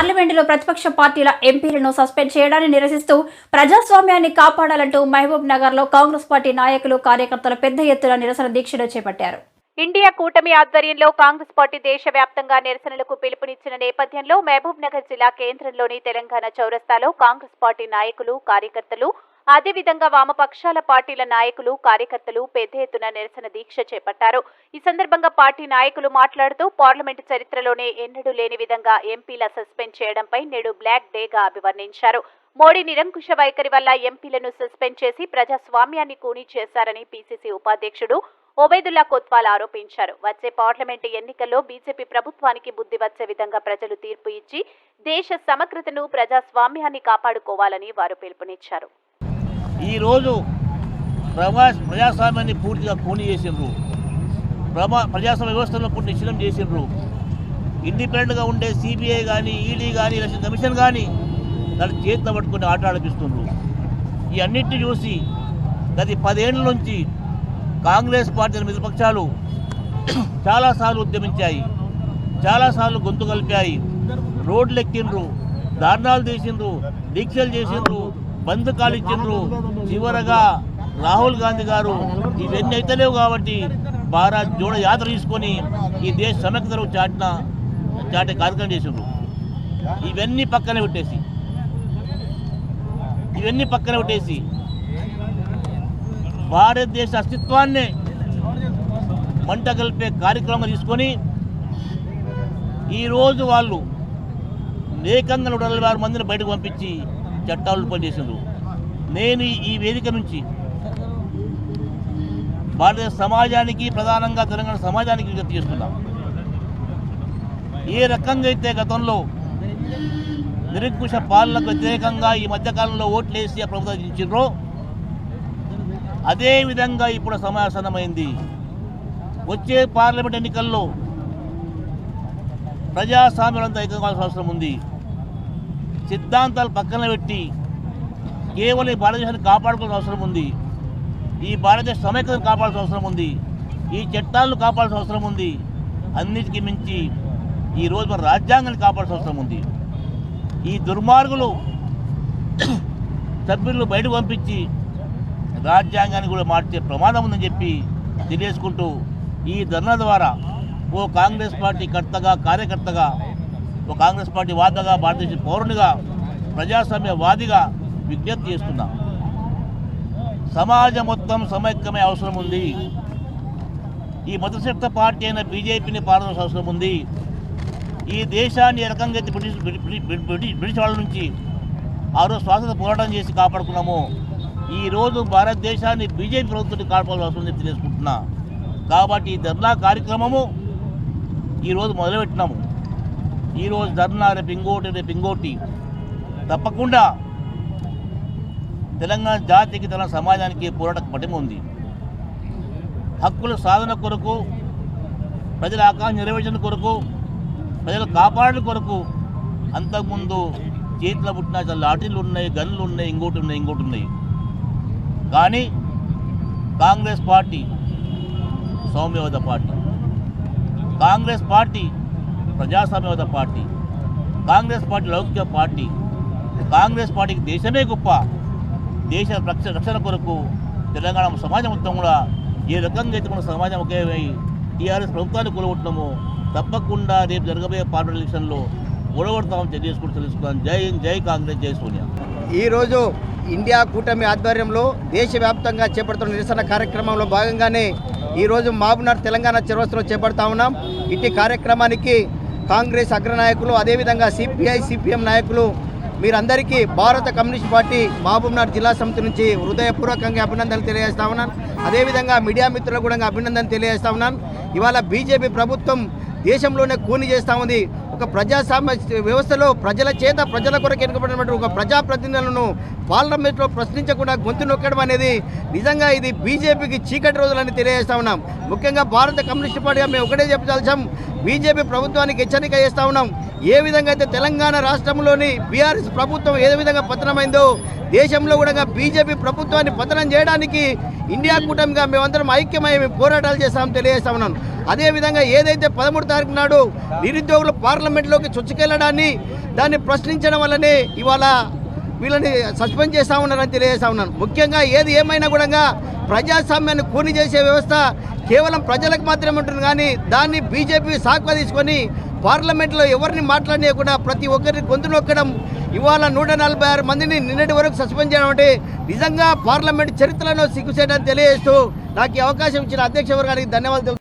పార్లమెంటులో ప్రతిపక్ష పార్టీల ఎంపీలను సస్పెండ్ చేయడాన్ని నిరసిస్తూ ప్రజాస్వామ్యాన్ని కాపాడాలంటూ మహబూబ్ నగర్ లో కాంగ్రెస్ పార్టీ నాయకులు కార్యకర్తలు పెద్ద ఎత్తున నిరసన దీక్షలు చేపట్టారు. ఇండియా కూటమి ఆధ్వర్యంలో కాంగ్రెస్ పార్టీ దేశవ్యాప్తంగా నిరసనలకు పిలుపునిచ్చిన నేపథ్యంలో మహబూబ్ నగర్ జిల్లా కేంద్రంలోని తెలంగాణ చౌరస్తాలో కాంగ్రెస్ పార్టీ నాయకులు కార్యకర్తలు అదేవిధంగా వామపక్షాల పార్టీల నాయకులు కార్యకర్తలు పెద్ద ఎత్తున నిరసన దీక్ష చేపట్టారు. ఈ సందర్భంగా పార్టీ నాయకులు మాట్లాడుతూ పార్లమెంటు చరిత్రలోనే ఎన్నడూ లేని విధంగా ఎంపీల సస్పెండ్ చేయడంపై నేడు బ్లాక్ డేగా అభివర్ణించారు. మోడీ నిరంకుశ వైఖరి వల్ల ఎంపీలను సస్పెండ్ చేసి ప్రజాస్వామ్యాన్ని కూనీ చేశారని పీసీసీ ఉపాధ్యక్షుడు ఒబైదుల్లా కొత్వాల్ ఆరోపించారు. వచ్చే పార్లమెంటు ఎన్నికల్లో బీజేపీ ప్రభుత్వానికి బుద్ధి వచ్చే విధంగా ప్రజలు తీర్పు ఇచ్చి దేశ సమగ్రతను ప్రజాస్వామ్యాన్ని కాపాడుకోవాలని వారు పిలుపునిచ్చారు. ఈరోజు ప్రజాస్వామ్యాన్ని పూర్తిగా కూని చేసిండ్రు. ప్రజాస్వామ్య వ్యవస్థలో పూర్తి నిశ్చలం చేసిండ్రు. ఇండిపెండెంట్గా ఉండే సిబిఐ కానీ ఈడీ కానీ ఎలక్షన్ కమిషన్ కానీ దాన్ని చేతిలో పట్టుకుని ఆట ఆడిపిస్తుండ్రు. ఈ అన్నింటినీ చూసి గత 10 ఏళ్ల నుంచి కాంగ్రెస్ పార్టీ మిత్రపక్షాలు చాలాసార్లు ఉద్యమించాయి, చాలాసార్లు గొంతు కలిపాయి, రోడ్లు ఎక్కిండ్రు, ధర్నాలు తీసిండ్రు, దీక్షలు చేసిండ్రు, బంద్ కాలిచ్చిండ్రు. చివరగా రాహుల్ గాంధీ గారు ఇవన్నీ అయితలేవు కాబట్టి భారత్ జోడో యాత్ర తీసుకొని ఈ దేశ సమగ్రతను చాటే కార్యక్రమం చేసిండ్రు. ఇవన్నీ పక్కన పెట్టేసి భారతదేశ అస్తిత్వాన్నే మంట కలిపే కార్యక్రమం తీసుకొని ఈరోజు వాళ్ళు ఏకంగా 146 మందిని బయటకు పంపించి చట్టాలు పనిచేసిండ్రు. నేను ఈ వేదిక నుంచి భారతదేశ సమాజానికి, ప్రధానంగా తెలంగాణ సమాజానికి విజ్ఞప్తి చేస్తున్నా. ఏ రకంగా అయితే గతంలో నిరంకుశ పాలనకు వ్యతిరేకంగా ఈ మధ్యకాలంలో ఓట్లేసి ప్రభుత్వం ఇచ్చిండ్రో అదేవిధంగా ఇప్పుడు సమాసనమైంది. వచ్చే పార్లమెంట్ ఎన్నికల్లో ప్రజాస్వామ్యంతో ఐక్యం కావాల్సిన అవసరం ఉంది. సిద్ధాంతాలు పక్కన పెట్టి కేవలం ఈ భారతదేశాన్ని కాపాడుకోవాల్సిన అవసరం ఉంది. ఈ భారతదేశ సమైక్యతను కాపాడాల్సిన అవసరం ఉంది. ఈ చట్టాలను కాపాడాల్సిన అవసరం ఉంది. అన్నిటికీ మించి ఈరోజు మన రాజ్యాంగాన్ని కాపాడాల్సిన అవసరం ఉంది. ఈ దుర్మార్గులు సభ్యులను బయటకు పంపించి రాజ్యాంగాన్ని కూడా మార్చే ప్రమాదం ఉందని చెప్పి తెలియజేసుకుంటూ ఈ ధర్నా ద్వారా ఓ కాంగ్రెస్ పార్టీ కర్తగా, కార్యకర్తగా, ఓ కాంగ్రెస్ పార్టీ వాదగా, భారతదేశ పౌరునిగా, ప్రజాస్వామ్యవాదిగా విజ్ఞప్తి చేస్తున్నా. సమాజం మొత్తం సమైక్యమే అవసరం ఉంది. ఈ మతశక్త పార్టీ అయిన బీజేపీని పాల్గొనాల్సిన అవసరం ఉంది. ఈ దేశాన్ని ఏ రకంగా అయితే బ్రిటిష్ వాళ్ళ నుంచి ఆ రోజు స్వాతంత్ర పోరాటం చేసి కాపాడుకున్నామో ఈరోజు భారతదేశాన్ని బీజేపీ ప్రభుత్వాన్ని కాపాడాల్సిన అవసరం ఉంది తెలియజేసుకుంటున్నా. కాబట్టి ఈ ధర్నా కార్యక్రమము ఈరోజు మొదలుపెట్టినాము. ఈరోజు ధర్నా, రేపు ఇంకోటి తప్పకుండా తెలంగాణ జాతికి, తన సమాజానికి పోరాట పటిమ ఉంది. హక్కుల సాధన కొరకు, ప్రజల ఆకాంక్ష నెరవేర్చిన కొరకు, ప్రజలు కాపాడడం కొరకు అంతకుముందు చేతిలో పుట్టిన లాఠీలు ఉన్నాయి, గన్లు ఉన్నాయి, ఇంకోటి ఉన్నాయి. కానీ కాంగ్రెస్ పార్టీ సౌమ్యవాద పార్టీ, కాంగ్రెస్ పార్టీ ప్రజాస్వామ్యవాద పార్టీ, కాంగ్రెస్ పార్టీ లౌకిక పార్టీ. కాంగ్రెస్ పార్టీకి దేశమే గొప్ప. దేశ రక్షణ కొరకు తెలంగాణ సమాజం మొత్తం కూడా ఏ రకంగా అయితే మన సమాజం ఒకే టీఆర్ఎస్ ప్రభుత్వాన్ని కూలగొట్టడమో తప్పకుండా రేపు జరగబోయే పార్లమెంట్ ఎలక్షన్లో ఓడగొడతామని తెలుసుకుంటూ తెలుసుకున్నాను. జై హింద్, జై కాంగ్రెస్, జై సోనియా. ఈరోజు ఇండియా కూటమి ఆధ్వర్యంలో దేశవ్యాప్తంగా చేపడుతున్న నిరసన కార్యక్రమంలో భాగంగానే ఈరోజు మహబూబ్నగర్ తెలంగాణ చౌరస్తాలో చేపడతా ఉన్నాం. ఇట్టి కార్యక్రమానికి కాంగ్రెస్ అగ్రనాయకులు, అదేవిధంగా సిపిఐ, సిపిఎం నాయకులు మీరందరికీ భారత కమ్యూనిస్ట్ పార్టీ మహబూబ్నగర్ జిల్లా సమితి నుంచి హృదయపూర్వకంగా అభినందనలు తెలియజేస్తా ఉన్నాను. అదేవిధంగా మీడియా మిత్రులకు కూడా అభినందనలు తెలియజేస్తా ఉన్నాను. ఇవాళ బీజేపీ ప్రభుత్వం దేశంలోనే కూని చేస్తూ ఉంది. ఒక ప్రజాస్వామ్య వ్యవస్థలో ప్రజల కొరకు ఎన్నుకబడినటువంటి ఒక ప్రజాప్రతినిధులను పార్లమెంట్లో ప్రశ్నించకుండా గొంతు నొక్కడం అనేది నిజంగా ఇది బీజేపీకి చీకటి రోజులని తెలియజేస్తా ఉన్నాం. ముఖ్యంగా భారత కమ్యూనిస్ట్ పార్టీగా మేము ఒకటే చెప్పదలిచాం, బీజేపీ ప్రభుత్వానికి హెచ్చరిక చేస్తూ ఉన్నాం. ఏ విధంగా అయితే తెలంగాణ రాష్ట్రంలోని బీఆర్ఎస్ ప్రభుత్వం ఏ విధంగా పతనమైందో దేశంలో కూడా బీజేపీ ప్రభుత్వాన్ని పతనం చేయడానికి ఇండియా కూటమిగా మేమందరం ఐక్యమై పోరాటాలు చేస్తామని తెలియజేస్తా ఉన్నాను. అదేవిధంగా ఏదైతే 13 తారీఖు నాడు నిరుద్యోగులు పార్లమెంట్లోకి చొచ్చుకెళ్లడాన్ని దాన్ని ప్రశ్నించడం వల్లనే ఇవాళ వీళ్ళని సస్పెండ్ చేస్తూ ఉన్నారని తెలియజేస్తా ఉన్నాను. ముఖ్యంగా ఏది ఏమైనా కూడా ప్రజాస్వామ్యాన్ని కూని చేసే వ్యవస్థ కేవలం ప్రజలకు మాత్రమే ఉంటుంది, కానీ దాన్ని బీజేపీ సాకుగా తీసుకొని పార్లమెంట్లో ఎవరిని మాట్లాడలేకుండా ప్రతి ఒక్కరిని గొంతు నొక్కడం, ఇవాళ 146 మందిని నిన్నటి వరకు సస్పెండ్ చేయడం అంటే నిజంగా పార్లమెంట్ చరిత్రలో సిగ్గుచేయడానికి తెలియజేస్తూ నాకు ఈ అవకాశం ఇచ్చిన అధ్యక్ష వర్గానికి ధన్యవాదాలు.